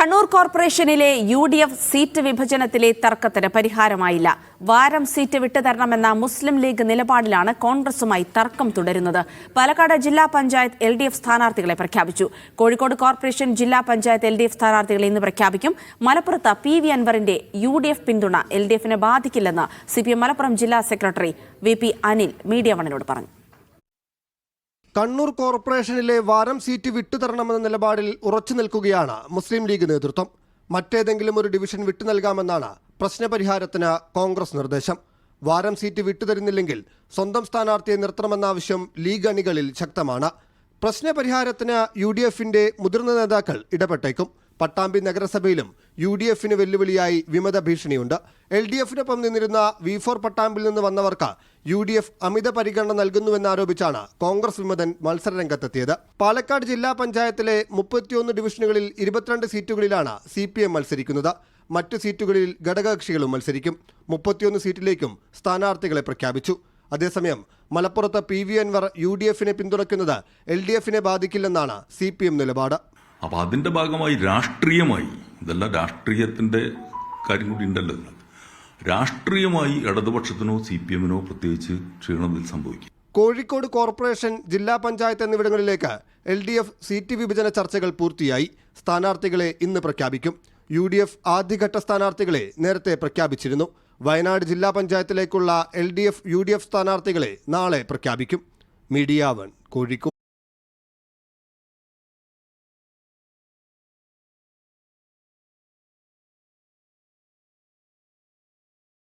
കണ്ണൂർ കോർപ്പറേഷനിലെ UDF seat വിഭജനത്തിലെ തർക്കത്തിന് പരിഹാരമായില്ല. വാരം seat വിട്ടുതരണമെന്ന മുസ്ലിം league നിലപാടിലാണ് കോൺഗ്രസുമായി തർക്കം തുടരുന്നത്. പാലക്കാട് ജില്ലാ പഞ്ചായത്ത് LDF സ്ഥാനാർത്ഥികളെ പ്രഖ്യാപിച്ചു. കോഴിക്കോട് കോർപ്പറേഷൻ ജില്ലാ പഞ്ചായത്ത് LDF സ്ഥാനാർത്ഥികളെ ഇന്ന് പ്രഖ്യാപിക്കും. മലപ്പുറത്ത് PV അൻവറിന്റെ UDF പിന്തുണ LDFനെ ബാധിക്കില്ലെന്ന് CPM മലപ്പുറം ജില്ലാ സെക്രട്ടറി VP അനിൽ മീഡിയ വണിനോട് പറഞ്ഞു. കണ്ണൂർ കോർപ്പറേഷനിലെ വാരം സീറ്റ് വിട്ടുതരണമെന്ന നിലപാടിൽ ഉറച്ചു നിൽക്കുകയാണ് മുസ്ലിം ലീഗ് നേതൃത്വം. മറ്റേതെങ്കിലും ഒരു ഡിവിഷൻ വിട്ടു നൽകാമെന്നാണ് പ്രശ്നപരിഹാരത്തിന് കോൺഗ്രസ് നിർദ്ദേശം. വാരം സീറ്റ് വിട്ടുതരുന്നില്ലെങ്കിൽ സ്വന്തം സ്ഥാനാർത്ഥിയെ നിർത്തണമെന്ന ആവശ്യം ലീഗ് അണികളിൽ ശക്തമാണ്. പ്രശ്നപരിഹാരത്തിന് UDFന്റെ മുതിർന്ന നേതാക്കൾ ഇടപെട്ടേക്കും. പട്ടാമ്പി നഗരസഭയിലും UDFന് വെല്ലുവിളിയായി വിമത ഭീഷണിയുണ്ട്. LDFനൊപ്പം നിന്നിരുന്ന V4 പട്ടാമ്പിൽ നിന്ന് വന്നവർക്ക് UDF അമിത പരിഗണന നൽകുന്നുവെന്നാരോപിച്ചാണ് കോൺഗ്രസ് വിമതൻ മത്സരരംഗത്തെത്തിയത്. പാലക്കാട് ജില്ലാ പഞ്ചായത്തിലെ 31 ഡിവിഷനുകളിൽ 22 സീറ്റുകളിലാണ് CPM മത്സരിക്കുന്നത്. മറ്റു സീറ്റുകളിൽ ഘടകകക്ഷികളും മത്സരിക്കും. 31 സീറ്റിലേക്കും സ്ഥാനാർത്ഥികളെ പ്രഖ്യാപിച്ചു. അതേസമയം മലപ്പുറത്ത് PV അൻവർ UDFനെ പിന്തുണയ്ക്കുന്നത് LDFനെ ബാധിക്കില്ലെന്നാണ് CPM നിലപാട്. അപ്പോൾ അതിൻ്റെ ഭാഗമായി രാഷ്ട്രീയമായി, ഇതല്ല രാഷ്ട്രീയത്തിൻ്റെ കാര്യം കൂടി ഉണ്ടല്ലോ, രാഷ്ട്രീയമായി ഇടതുപക്ഷത്തിനോ CPMനോ പ്രത്യേകിച്ച് ക്ഷീണം സംഭവിക്കും. കോഴിക്കോട് കോർപ്പറേഷൻ ജില്ലാ പഞ്ചായത്ത് എന്നിവിടങ്ങളിലേക്ക് LDF സീറ്റ് വിഭജന ചർച്ചകൾ പൂർത്തിയായി. സ്ഥാനാർത്ഥികളെ ഇന്ന് പ്രഖ്യാപിക്കും. UDF ആദ്യഘട്ട സ്ഥാനാർത്ഥികളെ നേരത്തെ പ്രഖ്യാപിച്ചിരുന്നു. വയനാട് ജില്ലാ പഞ്ചായത്തിലേക്കുള്ള LDF UDF സ്ഥാനാർത്ഥികളെ നാളെ പ്രഖ്യാപിക്കും. മീഡിയ 1 കോഴിക്കോട്.